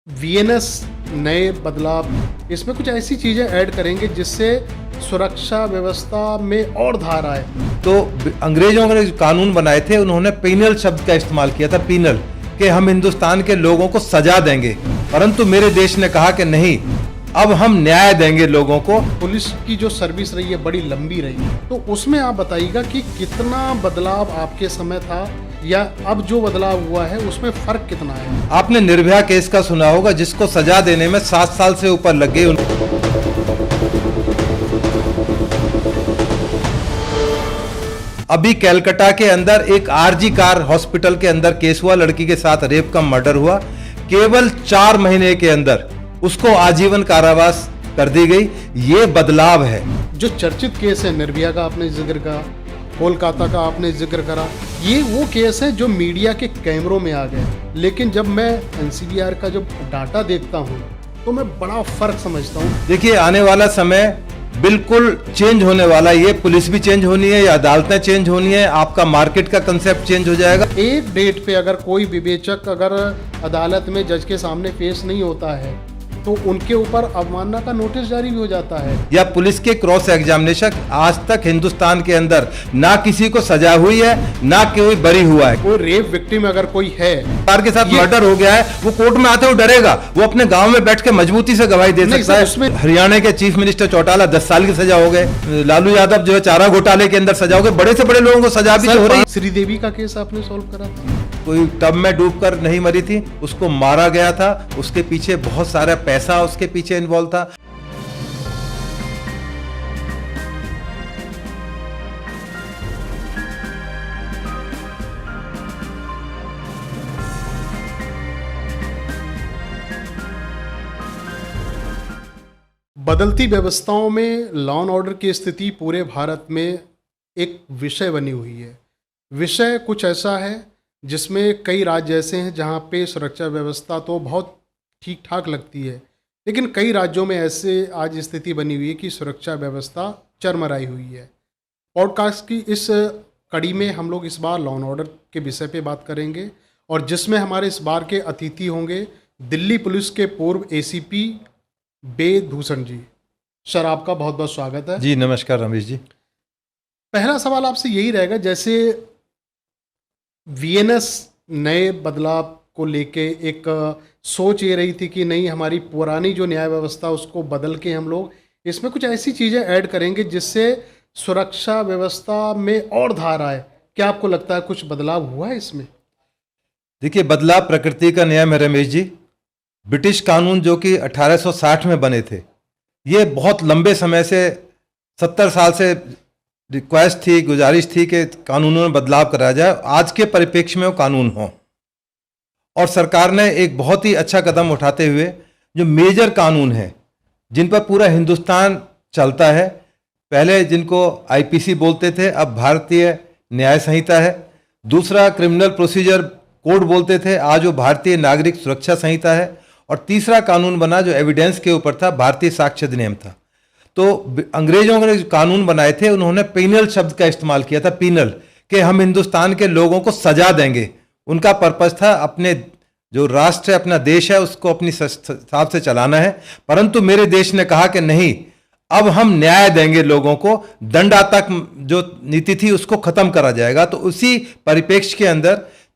VNS नए बदलाव इसमें कुछ ऐसी चीजें ऐड करेंगे जिससे सुरक्षा व्यवस्था में और धार आए। तो अंग्रेजों ने जो कानून बनाए थे उन्होंने पीनल शब्द का इस्तेमाल किया था, पीनल, कि हम हिंदुस्तान के लोगों को सजा देंगे, परंतु मेरे देश ने कहा कि नहीं, अब हम न्याय देंगे लोगों को। पुलिस की जो सर्विस रही है बड़ी लंबी रही है, तो उसमें आप बताइएगा कि कितना बदलाव आपके समय था या अब जो बदलाव हुआ है उसमें फर्क कितना है। आपने निर्भया केस का सुना होगा, जिसको सजा देने में 7 साल से ऊपर लग गए। अभी कलकत्ता के अंदर एक आरजी कार हॉस्पिटल के अंदर केस हुआ, लड़की के साथ रेप का मर्डर हुआ, केवल 4 महीने के अंदर उसको आजीवन कारावास कर दी गई। ये बदलाव है। जो चर्चित केस है निर्भया का आपने जिक्र करा, कोलकाता का आपने जिक्र करा, ये वो केस है जो मीडिया के कैमरों में आ गए, लेकिन जब मैं एनसीबीआर का जो डाटा देखता हूँ तो मैं बड़ा फर्क समझता हूँ। देखिए, आने वाला समय बिल्कुल चेंज होने वाला है। ये पुलिस भी चेंज होनी है, या अदालतें चेंज होनी है, आपका मार्केट का कंसेप्ट चेंज हो जाएगा। एक डेट पे अगर कोई विवेचक अगर अदालत में जज के सामने पेश नहीं होता है तो उनके ऊपर अवमानना का नोटिस जारी भी हो जाता है। या पुलिस के क्रॉस एग्जामिनेशन, आज तक हिंदुस्तान के अंदर ना किसी को सजा हुई है, ना कोई बरी हुआ है। कोई रेप विक्टिम अगर कोई है, कार के साथ मर्डर हो गया है, वो कोर्ट में आते हुए डरेगा, वो अपने गांव में बैठ के मजबूती से गवाही दे सकता है। उसमें हरियाणा के चीफ मिनिस्टर चौटाला 10 साल की सजा हो गए, लालू यादव जो है चारा घोटाले के अंदर सजा हो गए, बड़े से बड़े लोगों को सजा भी तो हो रही। श्रीदेवी का केस आपने सॉल्व करा था, कोई टब में डूबकर नहीं मरी थी, उसको मारा गया था, उसके पीछे बहुत सारा पैसा उसके पीछे इन्वॉल्व था। बदलती व्यवस्थाओं में लॉ एंड ऑर्डर की स्थिति पूरे भारत में एक विषय बनी हुई है। विषय कुछ ऐसा है जिसमें कई राज्य ऐसे हैं जहां पे सुरक्षा व्यवस्था तो बहुत ठीक ठाक लगती है, लेकिन कई राज्यों में ऐसे आज स्थिति बनी हुई है कि सुरक्षा व्यवस्था चरमराई हुई है। पॉडकास्ट की इस कड़ी में हम लोग इस बार लॉ एंड ऑर्डर के विषय पे बात करेंगे, और जिसमें हमारे इस बार के अतिथि होंगे दिल्ली पुलिस के पूर्व एसीपी वेद भूषण जी। सर, आपका बहुत बहुत स्वागत है। जी नमस्कार रमेश जी। पहला सवाल आपसे यही रहेगा, जैसे वीएनएस नए बदलाव को लेके एक सोच ये रही थी कि नहीं, हमारी पुरानी जो न्याय व्यवस्था उसको बदल के हम लोग इसमें कुछ ऐसी चीज़ें ऐड करेंगे जिससे सुरक्षा व्यवस्था में और धार आए। क्या आपको लगता है कुछ बदलाव हुआ है इसमें? देखिए, बदलाव प्रकृति का नियम है रमेश जी। ब्रिटिश कानून जो कि 1860 में बने थे, ये बहुत लंबे समय से 70 साल से रिक्वेस्ट थी, गुजारिश थी कि कानूनों में बदलाव कराया जाए, आज के परिप्रेक्ष्य में वो कानून हो। और सरकार ने एक बहुत ही अच्छा कदम उठाते हुए जो मेजर कानून है जिन पर पूरा हिंदुस्तान चलता है, पहले जिनको आईपीसी बोलते थे, अब भारतीय न्याय संहिता है। दूसरा क्रिमिनल प्रोसीजर कोड बोलते थे, आज वो भारतीय नागरिक सुरक्षा संहिता है। और तीसरा कानून बना जो एविडेंस के ऊपर था, भारतीय साक्ष्य अधिनियम था। तो अंग्रेजों ने जो कानून बनाए थे उन्होंने पीनल शब्द का इस्तेमाल किया था, पीनल, कि हम हिंदुस्तान के लोगों को सजा देंगे। उनका पर्पस था अपने जो राष्ट्र है, अपना देश है, उसको अपनी हिसाब से चलाना है, परंतु मेरे देश ने कहा कि नहीं, अब हम न्याय देंगे लोगों को, दंडात्मक जो नीति थी उसको खत्म करा जाएगा। तो उसी परिप्रेक्ष्य के अंदर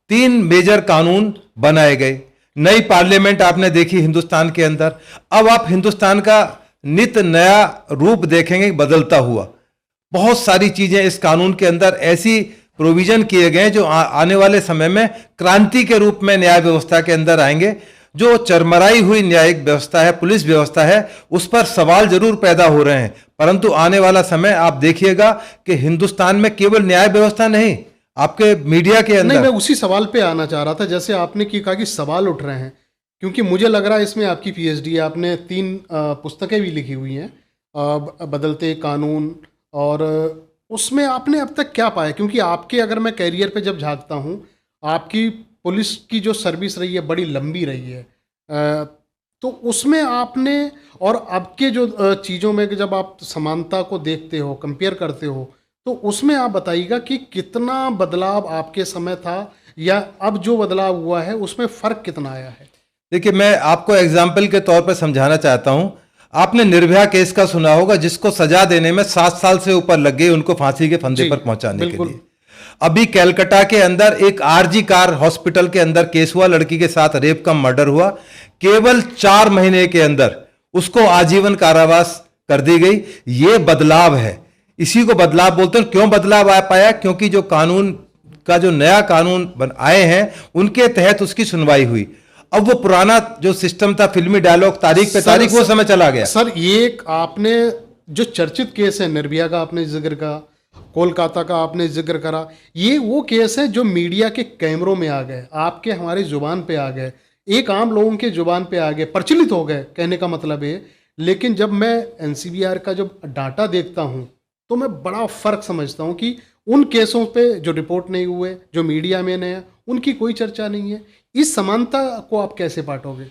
3 मेजर कानून बनाए गए। नई पार्लियामेंट आपने देखी हिंदुस्तान के अंदर। अब आप हिंदुस्तान का नित नया रूप देखेंगे बदलता हुआ। बहुत सारी चीजें इस कानून के अंदर ऐसी प्रोविजन किए गए जो आने वाले समय में क्रांति के रूप में न्याय व्यवस्था के अंदर आएंगे। जो चरमराई हुई न्यायिक व्यवस्था है, पुलिस व्यवस्था है, उस पर सवाल जरूर पैदा हो रहे हैं, परंतु आने वाला समय आप देखिएगा कि हिंदुस्तान में केवल न्याय व्यवस्था नहीं, आपके मीडिया के अंदर। नहीं, मैं उसी सवाल पे आना चाह रहा था। जैसे आपने कहा कि सवाल उठ रहे हैं, क्योंकि मुझे लग रहा है इसमें आपकी पीएचडी है, आपने 3 पुस्तकें भी लिखी हुई हैं, बदलते कानून, और उसमें आपने अब तक क्या पाया? क्योंकि आपके, अगर मैं कैरियर पे जब झांकता हूँ, आपकी पुलिस की जो सर्विस रही है बड़ी लंबी रही है, तो उसमें आपने और अब के जो चीज़ों में जब आप समानता को देखते हो, कंपेयर करते हो, तो उसमें आप बताइएगा कि कितना बदलाव आपके समय था या अब जो बदलाव हुआ है उसमें फ़र्क कितना आया है? देखिए, मैं आपको एग्जाम्पल के तौर पर समझाना चाहता हूं। आपने निर्भया केस का सुना होगा, जिसको सजा देने में 7 साल से ऊपर लग गई उनको फांसी के फंदे जी, पर पहुंचाने के बिल्कुल। लिए। अभी कैलकाटा के अंदर एक आरजी कार हॉस्पिटल के अंदर केस हुआ, लड़की के साथ रेप का मर्डर हुआ। केवल 4 महीने के अंदर उसको आजीवन कारावास कर दी गई। ये बदलाव है, इसी को बदलाव बोलते हैं। क्यों बदलाव आ पाया? क्योंकि जो कानून का जो नया कानून आए हैं उनके तहत उसकी सुनवाई हुई। अब वो पुराना जो सिस्टम था, फिल्मी डायलॉग, तारीख पे तारीख, वो समय चला गया। सर, ये एक आपने जो चर्चित केस है, निर्भया का आपने जिक्र करा, कोलकाता का आपने जिक्र करा, ये वो केस है जो मीडिया के कैमरों में आ गए, आपके हमारी जुबान पे आ गए, एक आम लोगों के जुबान पे आ गए, प्रचलित हो गए, कहने का मतलब है। लेकिन जब मैं एनसीबीआर का जब डाटा देखता हूँ तो मैं बड़ा फर्क समझता हूँ कि उन केसों पे जो रिपोर्ट नहीं हुए, जो मीडिया में नहीं है, उनकी कोई चर्चा नहीं है। इस समानता को आप कैसे पाटोगे?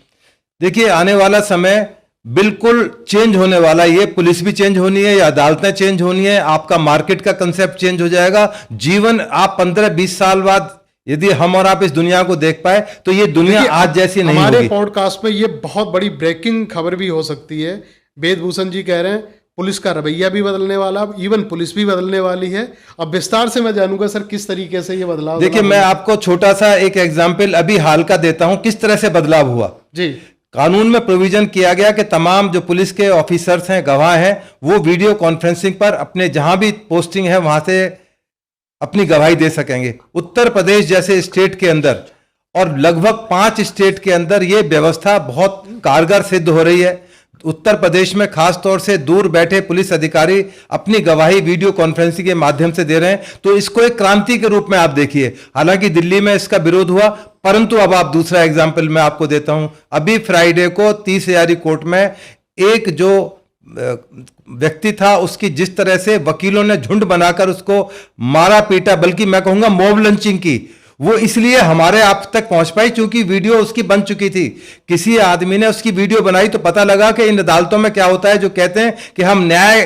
देखिए, आने वाला समय बिल्कुल चेंज होने वाला है। ये पुलिस भी चेंज होनी है, ये अदालतें चेंज होनी है, आपका मार्केट का कंसेप्ट चेंज हो जाएगा। जीवन आप 15-20 साल बाद यदि हम और आप इस दुनिया को देख पाए तो ये दुनिया आज जैसी नहीं होगी। हमारे पॉडकास्ट में ये बहुत बड़ी ब्रेकिंग खबर भी हो सकती है। वेदभूषण जी कह रहे हैं पुलिस का रवैया भी बदलने वाला, इवन पुलिस भी बदलने वाली है। अब विस्तार से मैं जानूंगा सर, किस तरीके से ये बदलाव। देखिए, मैं आपको छोटा सा एक एग्जाम्पल अभी हाल का देता हूं, किस तरह से बदलाव हुआ जी। कानून में प्रोविजन किया गया कि तमाम जो पुलिस के ऑफिसर्स हैं, गवाह हैं, वो वीडियो कॉन्फ्रेंसिंग पर अपने जहां भी पोस्टिंग है वहां से अपनी गवाही दे सकेंगे। उत्तर प्रदेश जैसे स्टेट के अंदर और लगभग 5 स्टेट के अंदर ये व्यवस्था बहुत कारगर सिद्ध हो रही है। उत्तर प्रदेश में खास तौर से दूर बैठे पुलिस अधिकारी अपनी गवाही वीडियो कॉन्फ्रेंसिंग के माध्यम से दे रहे हैं। तो इसको एक क्रांति के रूप में आप देखिए। हालांकि दिल्ली में इसका विरोध हुआ, परंतु अब आप दूसरा एग्जाम्पल मैं आपको देता हूं। अभी फ्राइडे को 30 हजारी कोर्ट में एक जो व्यक्ति था, उसकी जिस तरह से वकीलों ने झुंड बनाकर उसको मारा पीटा, बल्कि मैं कहूंगा मॉब लंचिंग की, वो इसलिए हमारे आप तक पहुंच पाई क्योंकि वीडियो उसकी बन चुकी थी। किसी आदमी ने उसकी वीडियो बनाई तो पता लगा कि इन अदालतों में क्या होता है, जो कहते हैं कि हम न्याय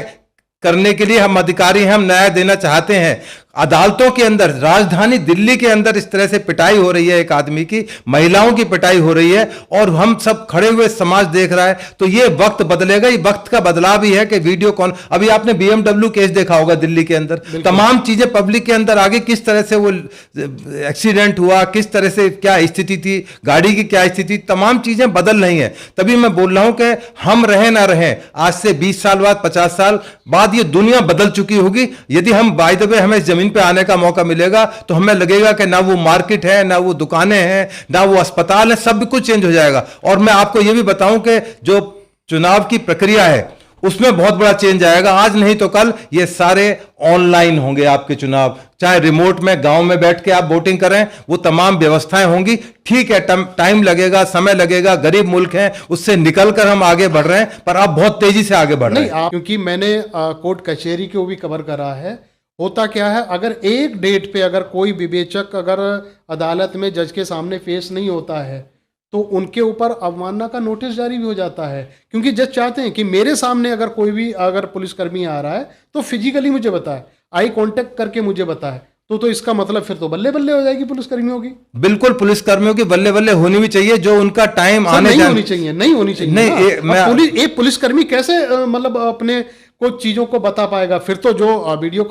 करने के लिए हम अधिकारी हैं, हम न्याय देना चाहते हैं। अदालतों के अंदर, राजधानी दिल्ली के अंदर इस तरह से पिटाई हो रही है एक आदमी की, महिलाओं की पिटाई हो रही है, और हम सब खड़े हुए समाज देख रहा है। तो ये वक्त बदलेगा, ये वक्त का बदलाव ही है कि वीडियो कॉन, अभी आपने BMW केस देखा होगा दिल्ली के अंदर, तमाम चीजें पब्लिक के अंदर आगे, किस तरह से वो एक्सीडेंट हुआ, किस तरह से क्या स्थिति थी, गाड़ी की क्या स्थिति, तमाम चीजें बदल रही हैं। तभी मैं बोल रहा हूं कि हम रहें ना रहें, आज से 20 साल बाद, 50 साल बाद ये दुनिया बदल चुकी होगी। यदि हम बाय द वे हमें जमीन पे आने का मौका मिलेगा तो हमें लगेगा कि ना वो मार्केट है, ना वो दुकानें हैं, ना वो अस्पताल है, सब कुछ चेंज हो जाएगा। और मैं आपको यह भी बताऊं कि जो चुनाव की प्रक्रिया है उसमें बहुत बड़ा चेंज आएगा। आज नहीं तो कल ये सारे ऑनलाइन होंगे आपके चुनाव, चाहे रिमोट में गांव में बैठ के आप वोटिंग करें, वो तमाम व्यवस्थाएं होंगी। ठीक है, टाइम लगेगा, समय लगेगा, गरीब मुल्क है, उससे निकलकर हम आगे बढ़ रहे हैं, पर अब बहुत तेजी से आगे बढ़ रहे हैं। क्योंकि मैंने कोर्ट कचहरी को भी कवर करा है। होता क्या है, अगर एक डेट पे अगर कोई विवेचक अगर अदालत में जज के सामने पेश नहीं होता है तो उनके ऊपर अवमानना का नोटिस जारी भी हो जाता है। क्योंकि जज चाहते हैं कि मेरे सामने अगर कोई भी अगर पुलिसकर्मी आ रहा है तो फिजिकली मुझे बताए, आई कांटेक्ट करके मुझे बताए। तो इसका मतलब फिर तो बल्ले बल्ले हो जाएगी पुलिसकर्मियों की। बिल्कुल, पुलिसकर्मियों की बल्ले बल्ले होनी भी चाहिए, जो उनका टाइम आने नहीं होनी चाहिए, नहीं होनी चाहिए। नहीं, एक पुलिसकर्मी कैसे मतलब अपने कुछ चीजों को बता पाएगा? फिर तो जो वीडियो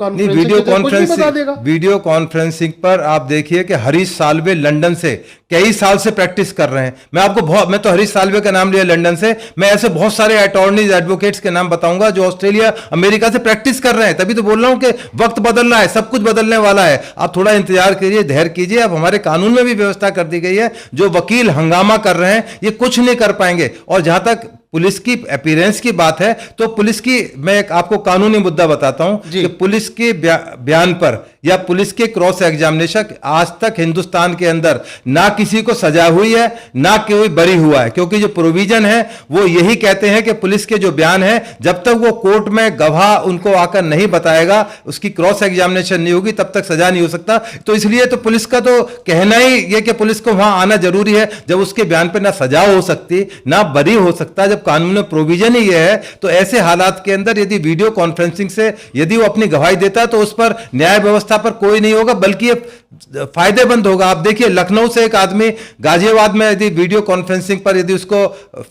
कॉन्फ्रेंसिंग पर आप देखिए कि हरीश साल्वे लंदन से कई साल से प्रैक्टिस कर रहे हैं। मैं तो हरीश साल्वे का नाम लिया लंदन से, मैं ऐसे बहुत सारे अटॉर्नीज, एडवोकेट्स के नाम बताऊंगा जो ऑस्ट्रेलिया, अमेरिका से प्रैक्टिस कर रहे हैं। तभी तो बोल रहा हूं कि वक्त बदल रहा है, सब कुछ बदलने वाला है। आप थोड़ा इंतजार कीजिए, धैर्य कीजिए। अब हमारे कानून में भी व्यवस्था कर दी गई है, जो वकील हंगामा कर रहे हैं ये कुछ नहीं कर पाएंगे। और जहां तक पुलिस की अपीयरेंस की बात है तो पुलिस की, मैं एक आपको कानूनी मुद्दा बताता हूं कि पुलिस के बयान पर या पुलिस के क्रॉस एग्जामिनेशन, आज तक हिंदुस्तान के अंदर ना किसी को सजा हुई है, ना कोई बरी हुआ है। क्योंकि जो प्रोविजन है वो यही कहते हैं कि पुलिस के जो बयान है, जब तक वो कोर्ट में गवाह उनको आकर नहीं बताएगा, उसकी क्रॉस एग्जामिनेशन नहीं होगी, तब तक सजा नहीं हो सकता। तो इसलिए तो पुलिस का तो कहना ही ये कि पुलिस को वहां आना जरूरी है, जब उसके बयान पर ना सजा हो सकती, ना बरी हो सकता, जब जब कानून में प्रोविजन ही ये है, तो ऐसे हालात के अंदर यदि वीडियो कॉन्फ्रेंसिंग से यदि वो अपनी गवाही देता है तो उस पर न्याय व्यवस्था पर कोई नहीं होगा, बल्कि ये फायदेमंद होगा। आप देखिए, लखनऊ से एक आदमी गाजियाबाद में यदि वीडियो कॉन्फ्रेंसिंग पर यदि उसको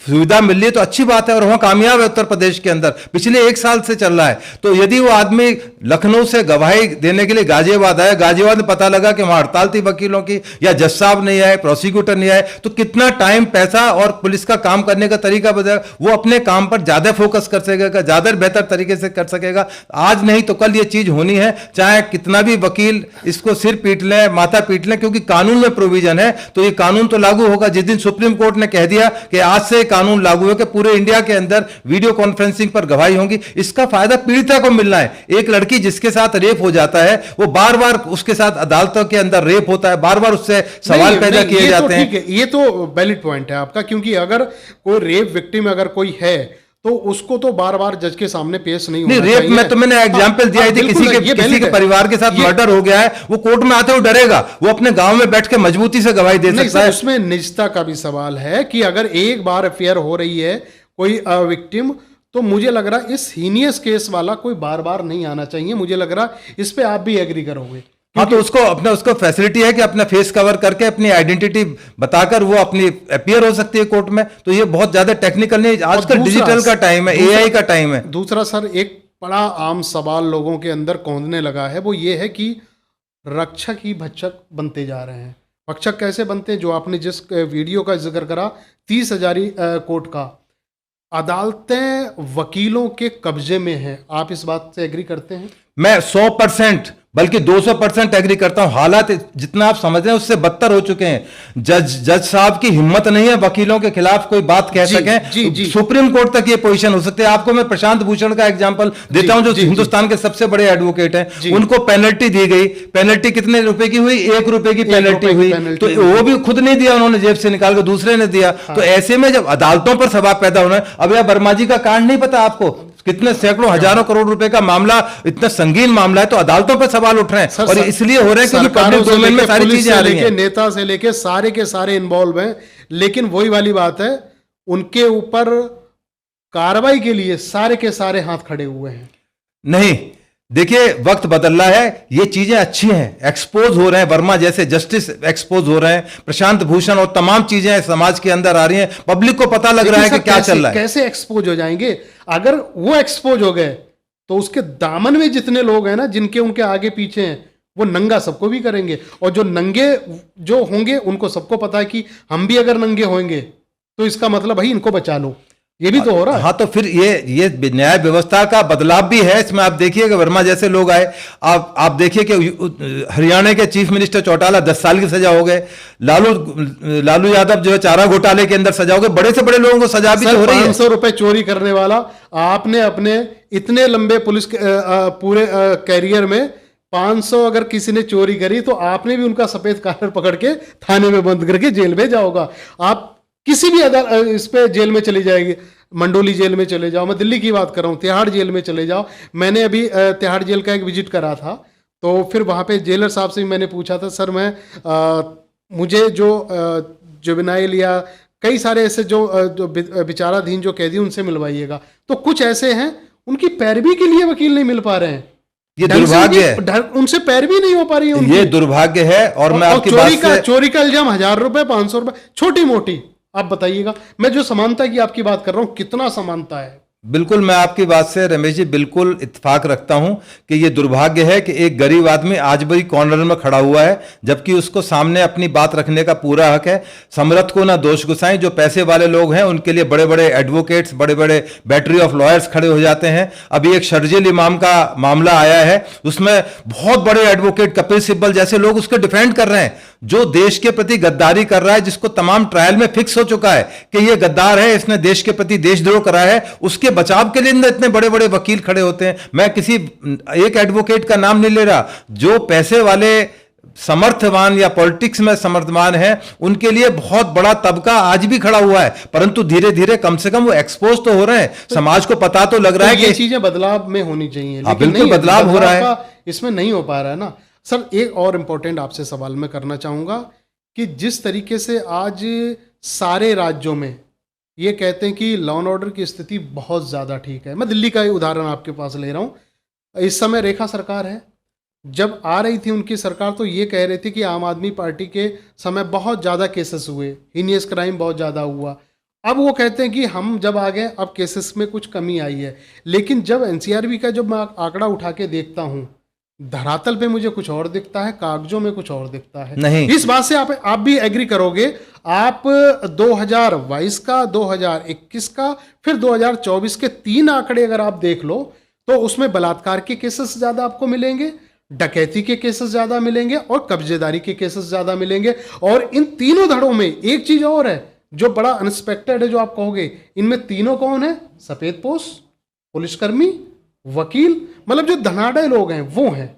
सुविधा मिल रही है तो अच्छी बात है, और वहां कामयाब है उत्तर प्रदेश के अंदर, पिछले 1 साल से चल रहा है। तो यदि वो आदमी लखनऊ से गवाही देने के लिए गाजियाबाद आया, गाजियाबाद में पता लगा कि वहां हड़ताल थी वकीलों की, या जज साहब नहीं आए, प्रोसिक्यूटर नहीं आए, तो कितना टाइम, पैसा और पुलिस का काम करने का तरीका बदलेगा। वो अपने काम पर ज्यादा फोकस कर सकेगा, ज्यादा बेहतर तरीके से कर सकेगा। आज नहीं तो कल ये चीज होनी है, चाहे कितना भी वकील इसको सिर पीट ले, माथा पीट ले, क्योंकि कानून में प्रोविजन है। तो ये कानून तो लागू होगा। जिस दिन सुप्रीम कोर्ट ने कह दिया कि आज से कानून लागू है कि पूरे इंडिया के अंदर वीडियो कॉन्फ्रेंसिंग पर गवाही होगी, इसका फायदा पीड़िता को मिलना है। एक लड़की जिसके साथ रेप हो जाता है, वो बार बार उसके साथ अदालतों के अंदर रेप होता है, बार बार उससे सवाल पैदा किए जाते हैं। ये तो वैलिड पॉइंट है आपका, क्योंकि अगर कोई रेप विक्टिम अगर कोई है तो उसको तो बार बार जज के सामने पेश नहीं होना रेप चाहिए। में तो मैंने एग्जांपल दिया है, किसी के परिवार के साथ मर्डर हो गया है, वो कोर्ट में आते हुए डरेगा, वो अपने गांव में बैठ के मजबूती से गवाही दे सकता है। उसमें निजता का भी सवाल है कि अगर एक बार अफेयर हो रही है कोई विक्टिम, तो मुझे लग रहा इस हीनियस केस वाला कोई बार बार नहीं आना चाहिए। मुझे लग रहा इस पे आप भी एग्री करोगे। हाँ, तो उसको फैसिलिटी है कि अपना फेस कवर करके अपनी आइडेंटिटी बताकर वो अपनी अपीयर हो सकती है कोर्ट में। तो ये बहुत ज्यादा टेक्निकल नहीं, आजकल डिजिटल का टाइम है, एआई का टाइम है। दूसरा सर, एक बड़ा आम सवाल लोगों के अंदर कौंधने लगा है, वो ये है कि रक्षक ही भक्षक बनते जा रहे हैं। भक्षक कैसे बनते हैं? जो आपने जिस वीडियो का जिक्र करा 30,000 कोर्ट का, अदालतें वकीलों के कब्जे में हैं। आप इस बात से एग्री करते हैं? मैं 100% बल्कि 200% एग्री करता हूं। हालात जितना आप समझ रहे हैं उससे बदतर हो चुके हैं। जज साहब की हिम्मत नहीं है वकीलों के खिलाफ कोई बात कह सकें। सुप्रीम कोर्ट तक ये पोजीशन हो सकती है। आपको मैं प्रशांत भूषण का एग्जांपल देता हूं, जो हिंदुस्तान के सबसे बड़े एडवोकेट हैं। उनको पेनल्टी दी गई। पेनल्टी कितने रुपए की हुई? 1 रुपए की पेनल्टी हुई। तो वो भी खुद नहीं दिया उन्होंने, जेब से निकाल के दूसरे ने दिया। तो ऐसे में जब अदालतों पर सवाल पैदा होना है, अब यह वर्मा जी का कांड नहीं पता आपको, कितने सैकड़ों हजारों करोड़ रुपए का मामला, इतना संगीन मामला है, तो अदालतों पर सवाल उठ रहे हैं। और इसलिए हो रहे हैं क्योंकि पब्लिक डोमेन में सारी चीजें आ रही हैं। नेता से लेके सारे के सारे इन्वॉल्व हैं, लेकिन वही वाली बात है, उनके ऊपर कार्रवाई के लिए सारे के सारे हाथ खड़े हुए हैं। नहीं, देखिए, वक्त बदल रहा है, ये चीजें अच्छी हैं, एक्सपोज हो रहे हैं, वर्मा जैसे जस्टिस एक्सपोज हो रहे हैं, प्रशांत भूषण, और तमाम चीजें समाज के अंदर आ रही हैं। पब्लिक को पता लग रहा है कि क्या चल रहा है। कैसे एक्सपोज हो जाएंगे? अगर वो एक्सपोज हो गए तो उसके दामन में जितने लोग हैं ना, जिनके उनके आगे पीछे हैं, वो नंगा सबको भी करेंगे। और जो नंगे जो होंगे, उनको सबको पता है कि हम भी अगर नंगे होंगे तो इसका मतलब भाई इनको बचा लो। ये भी तो हो रहा है। हाँ, तो फिर ये न्याय व्यवस्था का बदलाव भी है इसमें। आप देखिए कि वर्मा जैसे लोग आए, आप देखिए कि हरियाणा के चीफ मिनिस्टर चौटाला 10 साल की सजा हो गए। लालू यादव जो है चारा घोटाले के अंदर सजा हो गए। बड़े से बड़े लोगों को सजा भी हो रही है। 500 रुपए चोरी करने वाला, आपने अपने इतने लंबे पुलिस पूरे कैरियर में 500 अगर किसी ने चोरी करी तो आपने भी उनका सफेद कॉलर पकड़ के थाने में बंद करके जेल भेजा होगा। आप किसी भी इस पे जेल में चली जाएगी, मंडोली जेल में चले जाओ, मैं दिल्ली की बात कर रहा हूँ, तिहाड़ जेल में चले जाओ। मैंने अभी तिहाड़ जेल का एक विजिट करा था, तो फिर वहाँ पे जेलर साहब से मैंने पूछा था, सर मुझे जो जुवेनाइल या कई सारे ऐसे जो विचाराधीन जो कैदी उनसे मिलवाइएगा। तो कुछ ऐसे हैं उनकी पैरवी के लिए वकील नहीं मिल पा रहे हैं। ये दुर्भाग्य है, उनसे पैरवी नहीं हो पा रही है उनकी। ये दुर्भाग्य है। और मैं आपकी चोरी का इल्जाम 1000 रुपए 500 रुपए, छोटी मोटी, आप बताइएगा। मैं जो समानता की आपकी बात कर रहा हूं, कितना समानता है। बिल्कुल, मैं आपकी बात से रमेश जी बिल्कुल इत्तेफाक रखता हूं कि ये दुर्भाग्य है कि एक गरीब आदमी आज भी कॉर्नर में खड़ा हुआ है, जबकि उसको सामने अपनी बात रखने का पूरा हक है। समरथ को ना दोष गुसाएं। जो पैसे वाले लोग हैं उनके लिए बड़े बड़े एडवोकेट्स, बड़े बड़े बैटरी ऑफ लॉयर्स खड़े हो जाते हैं। अभी एक शर्जील इमाम का मामला आया है, उसमें बहुत बड़े एडवोकेट कपिल सिब्बल जैसे लोग उसके डिफेंड कर रहे हैं, जो देश के प्रति गद्दारी कर रहा है, जिसको तमाम ट्रायल में फिक्स हो चुका है कि ये गद्दार है, इसने देश के प्रति देशद्रोह करा है। उसके बचाव के लिए इतने बड़े बड़े वकील खड़े होते हैं। मैं किसी एक एडवोकेट का नाम नहीं ले रहा, जो पैसे वाले समर्थवान या पॉलिटिक्स में समर्थवान है, उनके लिए बहुत बड़ा तबका आज भी खड़ा हुआ है। परंतु धीरे धीरे कम से कम वो एक्सपोज तो हो रहे हैं, समाज को पता तो लग रहा है कि ये चीजें बदलाव में होनी चाहिए, लेकिन बिल्कुल बदलाव हो रहा है, इसमें नहीं हो पा रहा है ना। सर, एक और इंपॉर्टेंट आपसे सवाल मैं करना चाहूंगा कि जिस तरीके से आज सारे राज्यों में ये कहते हैं कि लॉ एंड ऑर्डर की स्थिति बहुत ज़्यादा ठीक है। मैं दिल्ली का ही उदाहरण आपके पास ले रहा हूँ। इस समय रेखा सरकार है, जब आ रही थी उनकी सरकार तो ये कह रही थी कि आम आदमी पार्टी के समय बहुत ज़्यादा केसेस हुए, हीनियस क्राइम बहुत ज़्यादा हुआ। अब वो कहते हैं कि हम जब आ गए अब केसेस में कुछ कमी आई है। लेकिन जब एनसीआरबी का जब मैं आंकड़ा उठा के देखता हूँ, धरातल पे मुझे कुछ और दिखता है, कागजों में कुछ और दिखता है। नहीं, इस बात से आप भी एग्री करोगे। आप 2022 का, 2021 का, फिर 2024 के 3 आंकड़े अगर आप देख लो तो उसमें बलात्कार के केसेस ज़्यादा आपको मिलेंगे, डकैती के केसेस ज़्यादा मिलेंगे और कब्जेदारी के केसेस ज़्यादा मिलेंगे। और इन तीनों धड़ों में एक चीज़ और है जो बड़ा अनएक्सपेक्टेड है, जो आप कहोगे इनमें तीनों कौन है? सफेद पोश, पुलिसकर्मी, वकील, मतलब जो धनाढ़ लोग हैं वो हैं।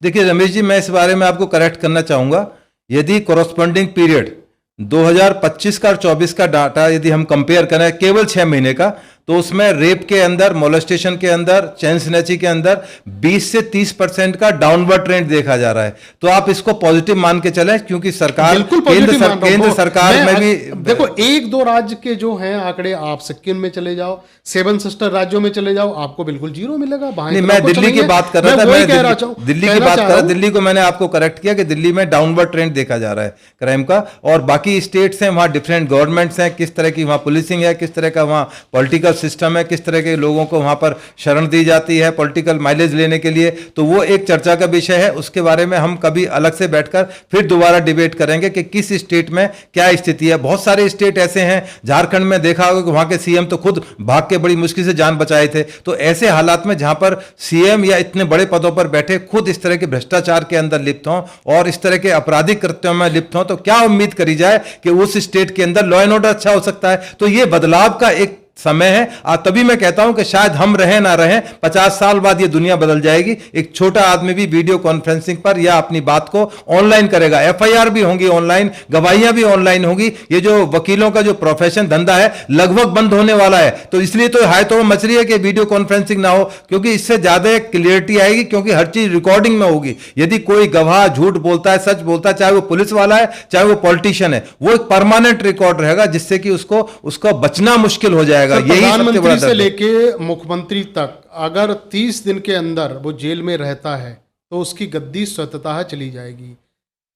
देखिए रमेश जी, मैं इस बारे में आपको करेक्ट करना चाहूँगा। यदि कॉरस्पॉन्डिंग पीरियड 2025 का और 24 का डाटा यदि हम कंपेयर करें केवल 6 महीने का, तो उसमें रेप के अंदर, मोलेस्टेशन के अंदर, चैन स्नैचिंग के अंदर 20 से 30% का डाउनवर्ड ट्रेंड देखा जा रहा है। तो आप इसको पॉजिटिव मान के चलें, क्योंकि सरकार केंद्र सरकार में भी देखो 1-2 राज्य के जो हैं आंकड़े, आप सिक्किम में चले जाओ, 7 सिस्टर राज्यों में चले जाओ, आपको बिल्कुल जीरो मिलेगा। नहीं, मैं दिल्ली की बात कर रहा था, दिल्ली की बात कर रहा, दिल्ली को मैंने आपको करेक्ट किया कि दिल्ली में डाउनवर्ड ट्रेंड देखा जा रहा है क्राइम का। और बाकी स्टेट्स हैं, वहां डिफरेंट गवर्नमेंट्स हैं, किस तरह की वहां पुलिसिंग है, किस तरह का वहां पॉलिटिकल सिस्टम है, किस तरह के लोगों को वहां पर शरण दी जाती है पॉलिटिकल माइलेज लेने के लिए, तो वो एक चर्चा का विषय है। उसके बारे में हम कभी अलग से बैठकर फिर दोबारा डिबेट करेंगे कि किस स्टेट में क्या स्थिति है। बहुत सारे स्टेट ऐसे हैं, झारखंड में देखा होगा कि वहां के सीएम तो खुद भाग के बड़ी मुश्किल से जान बचाए थे। तो ऐसे हालात में जहां पर सीएम या इतने बड़े पदों पर बैठे खुद इस तरह के भ्रष्टाचार के अंदर लिप्त हों और इस तरह के आपराधिक कृत्यों में लिप्त हों, तो क्या उम्मीद करी जाए कि उस स्टेट के अंदर लॉ एंड ऑर्डर अच्छा हो सकता है? तो ये बदलाव का एक समय है। तभी मैं कहता हूं कि शायद हम रहें ना रहें, 50 साल बाद ये दुनिया बदल जाएगी। एक छोटा आदमी भी वीडियो कॉन्फ्रेंसिंग पर या अपनी बात को ऑनलाइन करेगा, एफआईआर भी होंगी ऑनलाइन, गवाहियां भी ऑनलाइन होंगी। ये जो वकीलों का जो प्रोफेशन धंधा है लगभग बंद होने वाला है। तो इसलिए तो हाय तो मच रही है कि वीडियो कॉन्फ्रेंसिंग ना हो, क्योंकि इससे ज्यादा क्लियरिटी आएगी, क्योंकि हर चीज रिकॉर्डिंग में होगी। यदि कोई गवाह झूठ बोलता है, सच बोलता है, चाहे वो पुलिस वाला है चाहे वो पॉलिटिशियन है, वो एक परमानेंट रिकॉर्ड रहेगा, जिससे कि उसको बचना मुश्किल हो जाएगा। प्रधानमंत्री से लेके मुख्यमंत्री तक अगर 30 दिन के अंदर वो जेल में रहता है तो उसकी गद्दी स्वतः चली जाएगी।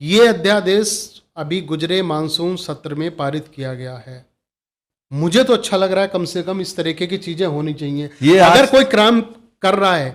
ये अध्यादेश अभी गुजरे मानसून सत्र में पारित किया गया है। मुझे तो अच्छा लग रहा है, कम से कम इस तरीके की चीजें होनी चाहिए। अगर कोई क्राइम कर रहा है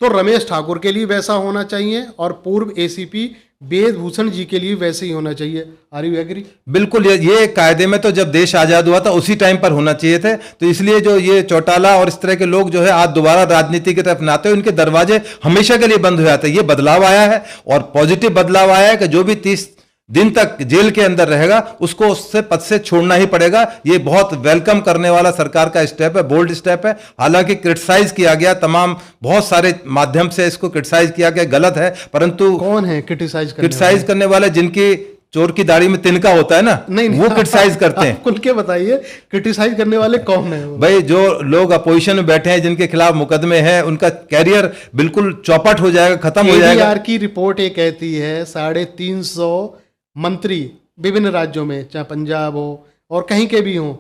तो रमेश ठाकुर के लिए वैसा होना चाहिए और पूर्व एसीपी वेद भूषण जी के लिए वैसे ही होना चाहिए। Are you agree? बिल्कुल, ये कायदे में तो जब देश आजाद हुआ था उसी टाइम पर होना चाहिए थे। तो इसलिए जो ये चौटाला और इस तरह के लोग जो है आज दोबारा राजनीति की तरफ नाते, उनके दरवाजे हमेशा के लिए बंद हो जाते हैं। ये बदलाव आया है और पॉजिटिव बदलाव आया है कि जो भी 30 दिन तक जेल के अंदर रहेगा उसको उससे पद से छोड़ना ही पड़ेगा। ये बहुत वेलकम करने वाला सरकार का स्टेप है, बोल्ड स्टेप है। हालांकि क्रिटिसाइज किया गया, तमाम बहुत सारे माध्यम से इसको क्रिटिसाइज किया गया, गलत है। परंतु कौन है क्रिटिसाइज करने वाले? जिनकी चोर की दाढ़ी में तिनका होता है ना, नहीं, वो क्रिटिसाइज करते हैं। खुल के बताइए, क्रिटिसाइज करने वाले कौन है? भाई जो लोग अपोजिशन में बैठे हैं, जिनके खिलाफ मुकदमे हैं, उनका कैरियर बिल्कुल चौपट हो जाएगा, खत्म हो जाएगा। ADR की रिपोर्ट ये कहती है 350 मंत्री विभिन्न राज्यों में, चाहे पंजाब हो और कहीं के भी हो,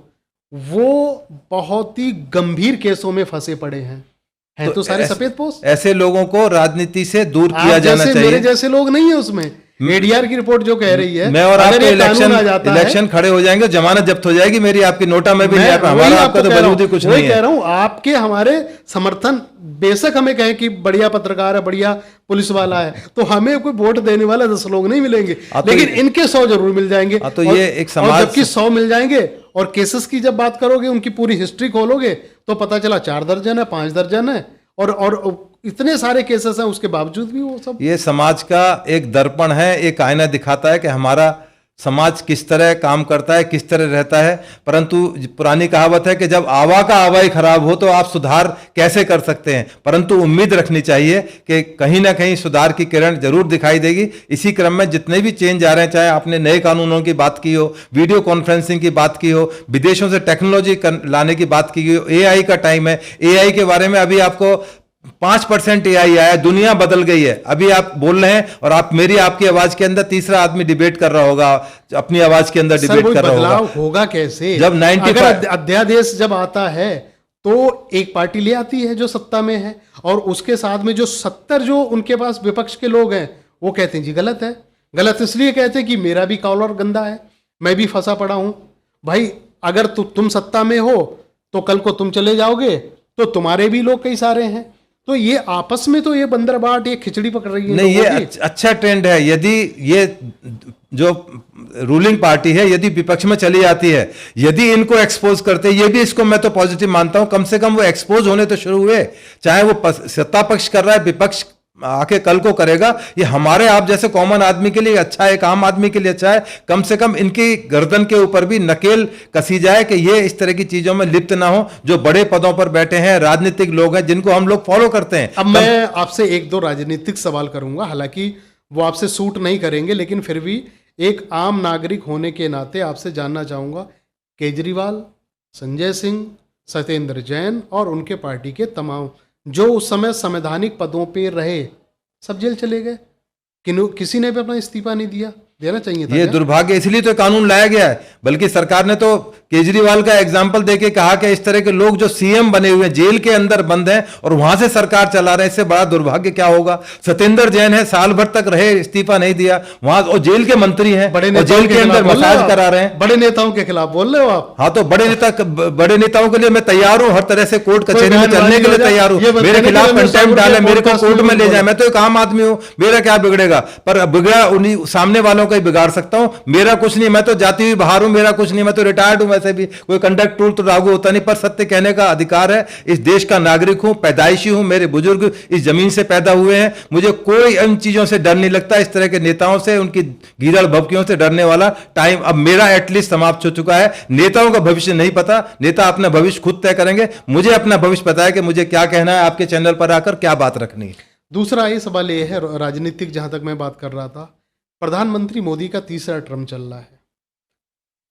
वो बहुत ही गंभीर केसों में फंसे पड़े हैं। तो सारे सफेद पोस्ट। ऐसे लोगों को राजनीति से दूर किया जाना चाहिए। मेरे जैसे लोग नहीं है उसमें। ADR की रिपोर्ट जो कह रही है, मैं और आपके इलेक्शन खड़े हो जाएंगे, जमानत जब्त हो जाएगी मेरी, आपकी नोटा में भी नहीं आता, हमारा आपका तो वजूद ही कुछ नहीं है। कह रहा हूं आपके हमारे समर्थन, बेशक हमें कहें कि बढ़िया पत्रकार है, बढ़िया पुलिस वाला है, तो हमें कोई वोट देने वाला 10 लोग नहीं मिलेंगे, लेकिन इनके 100 जरूर मिल जाएंगे। तो ये एक समाज, जबकि 100 मिल जाएंगे और केसेस की जब बात करोगे, उनकी पूरी हिस्ट्री खोलोगे तो पता चला 4 दर्जन है, 5 दर्जन है और इतने सारे केसेस हैं, उसके बावजूद भी वो सब। ये समाज का एक दर्पण है, एक आईना दिखाता है कि हमारा समाज किस तरह काम करता है, किस तरह रहता है। परंतु पुरानी कहावत है कि जब आवा का आवा ही खराब हो तो आप सुधार कैसे कर सकते हैं। परंतु उम्मीद रखनी चाहिए कि कहीं ना कहीं सुधार की किरण जरूर दिखाई देगी। इसी क्रम में जितने भी चेंज आ रहे हैं, चाहे आपने नए कानूनों की बात की हो, वीडियो कॉन्फ्रेंसिंग की बात की हो, विदेशों से टेक्नोलॉजी लाने की बात की हो, AI का टाइम है। AI के बारे में अभी आपको 5% एआई आया, दुनिया बदल गई है। अभी आप बोल रहे हैं और आप मेरी आपकी आवाज के अंदर तीसरा आदमी डिबेट कर रहा होगा, अपनी आवाज के अंदर डिबेट कर रहा बदलाव होगा। होगा कैसे? जब 95 अगर अध्यादेश जब आता है तो एक पार्टी ले आती है जो सत्ता में है, और उसके साथ में जो 70 जो उनके पास विपक्ष के लोग हैं वो कहते हैं जी गलत है। गलत इसलिए कहते हैं कि मेरा भी कॉलर गंदा है, मैं भी फंसा पड़ा हूं। भाई अगर तुम सत्ता में हो तो कल को तुम चले जाओगे तो तुम्हारे भी लोग कई सारे हैं। तो ये आपस में तो ये बंदरबाट, ये खिचड़ी पकड़ रही है। नहीं, ये अच्छा ट्रेंड है। यदि ये जो रूलिंग पार्टी है यदि विपक्ष में चली जाती है, यदि इनको एक्सपोज करते, ये भी इसको मैं तो पॉजिटिव मानता हूं, कम से कम वो एक्सपोज होने तो शुरू हुए। चाहे वो सत्ता पक्ष कर रहा है, विपक्ष आके कल को करेगा, ये हमारे आप जैसे कॉमन आदमी के लिए अच्छा है, एक आम आदमी के लिए अच्छा है। कम से कम इनकी गर्दन के ऊपर भी नकेल कसी जाए कि ये इस तरह की चीजों में लिप्त ना हो, जो बड़े पदों पर बैठे हैं, राजनीतिक लोग हैं जिनको हम लोग फॉलो करते हैं। अब मैं आपसे एक दो राजनीतिक सवाल करूंगा, हालांकि वो आपसे सूट नहीं करेंगे, लेकिन फिर भी एक आम नागरिक होने के नाते आपसे जानना चाहूंगा, केजरीवाल, संजय सिंह, सत्येंद्र जैन और उनके पार्टी के तमाम जो उस समय संवैधानिक पदों पे रहे, सब जेल चले गए, किसी ने भी अपना इस्तीफा नहीं दिया। देना चाहिए था। ये दुर्भाग्य, इसलिए तो कानून लाया गया है। बल्कि सरकार ने तो केजरीवाल का एग्जाम्पल देके कहा कि इस तरह के लोग जो सीएम बने हुए हैं, जेल के अंदर बंद हैं और वहां से सरकार चला रहे हैं, इससे बड़ा दुर्भाग्य क्या होगा। सत्येंद्र जैन है, साल भर तक रहे, इस्तीफा नहीं दिया, वहां और जेल के मंत्री हैं, और जेल के अंदर मसाज करा रहे हैं। बड़े नेताओं के खिलाफ बोल रहे हो आप? हाँ, तो बड़े नेताओं के लिए मैं तैयार हूं, हर तरह से कोर्ट कचहरी में चलने के लिए तैयार हूं। मेरे खिलाफ कंटेम्प्ट डाले, मेरे को कोर्ट में ले जाए, मैं तो एक आम आदमी हूं, मेरा क्या बिगड़ेगा। पर बिगड़ा उन्हीं सामने वालों का ही बिगाड़ सकता हूं। मेरा कुछ नहीं, मैं तो जाती हुई बाहर हूं, मेरा कुछ नहीं, मैं तो रिटायर्ड हूं, वैसे भी कोई कंडक्ट रूल तो लागू होता नहीं। पर सत्य कहने का अधिकार है, इस देश का नागरिक हूं, पैदाइशी हूं, मेरे बुजुर्ग इस जमीन से पैदा हुए हैं, मुझे कोई इन चीजों से डर नहीं लगता। इस तरह के नेताओं से, उनकी गीदड़ भभकियों से डरने वाला टाइम अब मेरा एटलीस्ट समाप्त हो चुका है। नेताओं का भविष्य नहीं पता, नेता अपना भविष्य खुद तय करेंगे। मुझे अपना भविष्य पता है कि मुझे क्या कहना है, आपके चैनल पर आकर क्या बात रखनी है। दूसरा ये सवाल ये है, राजनीतिक जहां तक मैं बात कर रहा था, प्रधानमंत्री मोदी का तीसरा टर्म चल रहा है,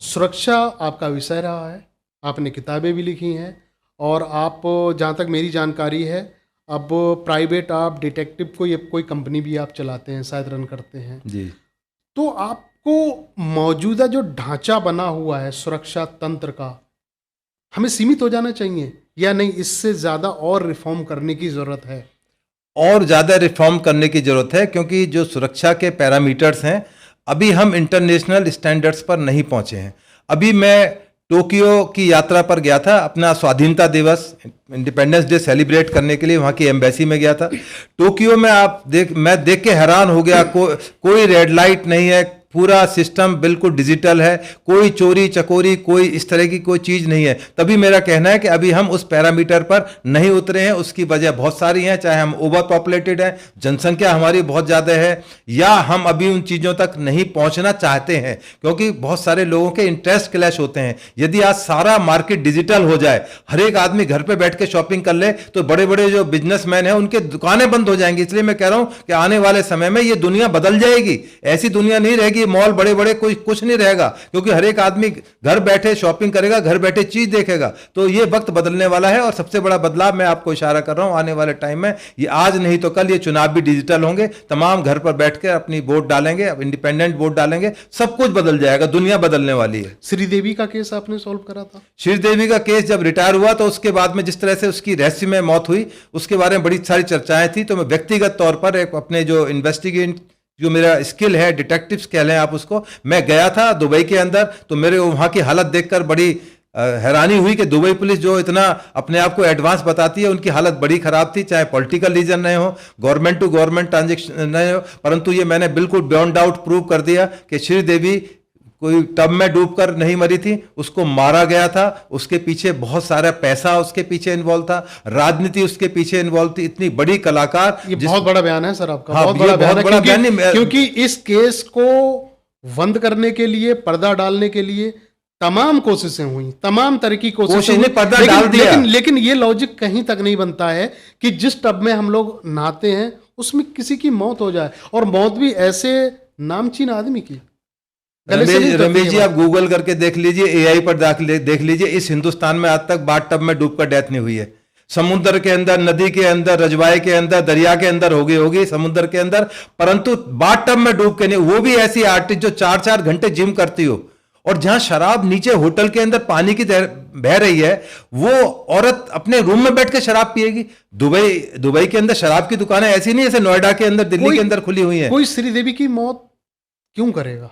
सुरक्षा आपका विषय रहा है, आपने किताबें भी लिखी हैं, और आप जहाँ तक मेरी जानकारी है अब प्राइवेट आप डिटेक्टिव कोई कंपनी भी आप चलाते हैं, शायद रन करते हैं जी। तो आपको मौजूदा जो ढांचा बना हुआ है सुरक्षा तंत्र का, हमें सीमित हो जाना चाहिए या नहीं, इससे ज़्यादा और रिफॉर्म करने की ज़रूरत है? और ज़्यादा रिफॉर्म करने की ज़रूरत है, क्योंकि जो सुरक्षा के पैरामीटर्स हैं, अभी हम इंटरनेशनल स्टैंडर्ड्स पर नहीं पहुंचे हैं। अभी मैं टोक्यो की यात्रा पर गया था, अपना स्वाधीनता दिवस, इंडिपेंडेंस डे सेलिब्रेट करने के लिए वहाँ की एम्बेसी में गया था। टोक्यो में मैं देख के हैरान हो गया, कोई रेड लाइट नहीं है, पूरा सिस्टम बिल्कुल डिजिटल है, कोई चोरी चकोरी, कोई इस तरह की कोई चीज़ नहीं है। तभी मेरा कहना है कि अभी हम उस पैरामीटर पर नहीं उतरे हैं। उसकी वजह बहुत सारी हैं, चाहे हम ओवर पॉपुलेटेड हैं, जनसंख्या हमारी बहुत ज़्यादा है, या हम अभी उन चीज़ों तक नहीं पहुंचना चाहते हैं, क्योंकि बहुत सारे लोगों के इंटरेस्ट क्लैश होते हैं। यदि आज सारा मार्केट डिजिटल हो जाए, हर एक आदमी घर पर बैठ के शॉपिंग कर ले, तो बड़े बड़े जो बिजनेसमैन हैं उनके दुकानें बंद हो जाएंगी। इसलिए मैं कह रहा हूँ कि आने वाले समय में ये दुनिया बदल जाएगी, ऐसी दुनिया नहीं रहेगी, मॉल बड़े बड़े कोई कुछ नहीं रहेगा, क्योंकि हर एक आदमी घर बैठे शॉपिंग करेगा, घर बैठे चीज देखेगा। तो ये वक्त बदलने वाला है, और सबसे बड़ा बदलाव मैं आपको इशारा कर रहा हूं, आने वाले टाइम में, ये आज नहीं तो कल ये चुनाव भी डिजिटल होंगे, तमाम घर पर बैठकर अपनी वोट डालेंगे, अब इंडिपेंडेंट वोट डालेंगे, सब कुछ बदल जाएगा, दुनिया बदलने वाली है। श्रीदेवी का केस आपने सॉल्व करा था? श्रीदेवी का केस जब रिटायर हुआ तो उसके बाद में जिस तरह से उसकी रहस्यमय मौत हुई, उसके बारे में बड़ी सारी चर्चाएं थी। तो मैं व्यक्तिगत तौर पर एक अपने जो इन्वेस्टिगेट, जो मेरा स्किल है, डिटेक्टिव्स कह लें आप उसको, मैं गया था दुबई के अंदर, तो मेरे वहाँ की हालत देखकर बड़ी हैरानी हुई कि दुबई पुलिस जो इतना अपने आप को एडवांस बताती है, उनकी हालत बड़ी खराब थी। चाहे पॉलिटिकल रीजन नहीं हो, गवर्नमेंट टू गवर्नमेंट ट्रांजेक्शन नहीं हो, परंतु ये मैंने बिल्कुल बियॉन्ड डाउट प्रूव कर दिया कि श्रीदेवी कोई टब में डूबकर नहीं मरी थी, उसको मारा गया था। उसके पीछे बहुत सारा पैसा उसके पीछे इन्वॉल्व था, राजनीति उसके पीछे इन्वॉल्व थी। इतनी बड़ी कलाकार, ये बहुत बड़ा बयान है सर आपका। हाँ, बहुत बड़ा बयान है, क्योंकि इस केस को बंद करने के लिए, पर्दा डालने के लिए तमाम कोशिशें हुई, तमाम तरह की कोशिशें ने पर्दा डाल दिया। लेकिन ये लॉजिक कहीं तक नहीं बनता है कि जिस टब में हम लोग नहाते हैं उसमें किसी की मौत हो जाए, और मौत भी ऐसे नामचीन आदमी की। रमेश जी, आप गूगल करके देख लीजिए, एआई पर देख लीजिए, इस हिंदुस्तान में आज तक बाथ टब में डूबकर डेथ नहीं हुई है। समुद्र के अंदर, नदी के अंदर, रजवाए के अंदर, दरिया के अंदर होगी समुद्र के अंदर, परंतु बाथटब में डूब के नहीं। वो भी ऐसी आर्टिस्ट जो 4-4 घंटे जिम करती हो, और जहां शराब नीचे होटल के अंदर पानी की बह रही है, वो औरत अपने रूम में बैठ के शराब पिएगी। दुबई के अंदर शराब की दुकानें ऐसी नहीं जैसे नोएडा के अंदर, दिल्ली के अंदर खुली हुई है। कोई श्रीदेवी की मौत क्यों करेगा?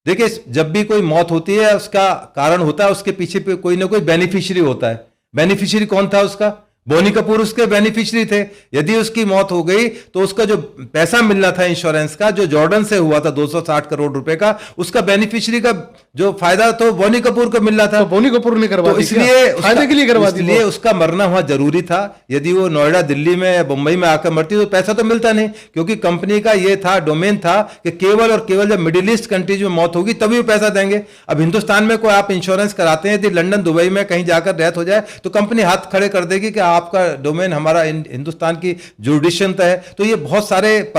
देखिए, जब भी कोई मौत होती है उसका कारण होता है, उसके पीछे पे कोई ना कोई बेनिफिशियरी होता है। बेनिफिशियरी कौन था उसका? बोनी कपूर उसके बेनिफिशियरी थे। यदि उसकी मौत हो गई तो उसका जो पैसा मिलना था इंश्योरेंस का, जो जॉर्डन से हुआ था 260 करोड़ रुपए का, उसका बेनिफिशियरी का जो फायदा तो बोनी कपूर को मिल रहा था। तो बोनी कपूर ने करवा तो दी, इसलिए फायदे के लिए करवा दी। इसलिए उसका मरना वहां जरूरी था। यदि वो नोएडा, दिल्ली में या मुंबई में आकर मरती तो पैसा तो मिलता नहीं, क्योंकि कंपनी का ये था, डोमेन था कि केवल और केवल जब मिडिल ईस्ट कंट्रीज में मौत होगी तभी वो पैसा देंगे। अब हिंदुस्तान में कोई आप इंश्योरेंस कराते हैं, यदि लंदन, दुबई में कहीं जाकर डेथ हो जाए तो कंपनी हाथ खड़े कर देगी कि आपका डोमेन हमारा हिंदुस्तान की जुरिडिक्शन है। तो ये बहुत सारे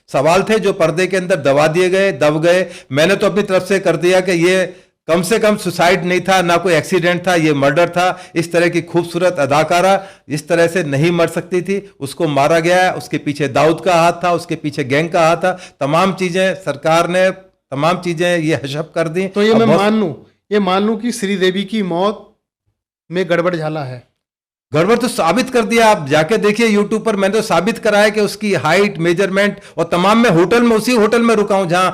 सवाल थे जो पर्दे के अंदर दब गए। मैंने तो अपनी तरफ से कर दिया कि ये कम से कम सुसाइड नहीं था, ना कोई एक्सीडेंट था, ये मर्डर था। इस तरह की खूबसूरत अदाकारा इस तरह से नहीं मर सकती थी, उसको मारा गया है। उसके पीछे दाऊद का हाथ था, उसके पीछे गैंग का हाथ था। तमाम चीजें सरकार ने, तमाम चीजें ये हशप कर दी। तो ये मैं मान लूं कि श्रीदेवी की मौत में गड़बड़ झाला है। गड़बड़ तो साबित कर दिया। आप जाके देखिए यूट्यूब पर, मैंने तो साबित करा है कि उसकी हाइट, मेजरमेंट और तमाम, मैं होटल में, उसी होटल में रुका हूं जहां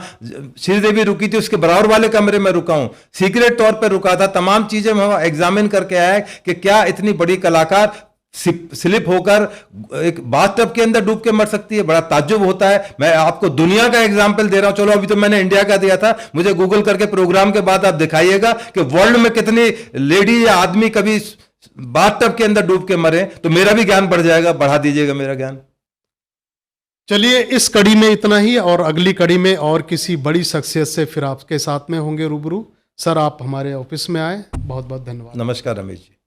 श्रीदेवी रुकी थी, उसके बराबर वाले कमरे में रुका हूं, सीक्रेट तौर पर रुका था। तमाम चीजें मैं एग्जामिन करके आया कि क्या इतनी बड़ी कलाकार स्लिप होकर एक बाथटब के अंदर डूब के मर सकती है। बड़ा ताज्जुब होता है। मैं आपको दुनिया का एग्जाम्पल दे रहा हूं। चलो, अभी तो मैंने इंडिया का दिया था, मुझे गूगल करके प्रोग्राम के बाद आप दिखाइएगा कि वर्ल्ड में कितनी लेडी या आदमी कभी बाथटब के अंदर डूब के मरे, तो मेरा भी ज्ञान बढ़ जाएगा। बढ़ा दीजिएगा मेरा ज्ञान। चलिए, इस कड़ी में इतना ही, और अगली कड़ी में और किसी बड़ी शख्सियत से फिर आपके साथ में होंगे रूबरू। सर, आप हमारे ऑफिस में आए, बहुत बहुत धन्यवाद। नमस्कार रमेश जी।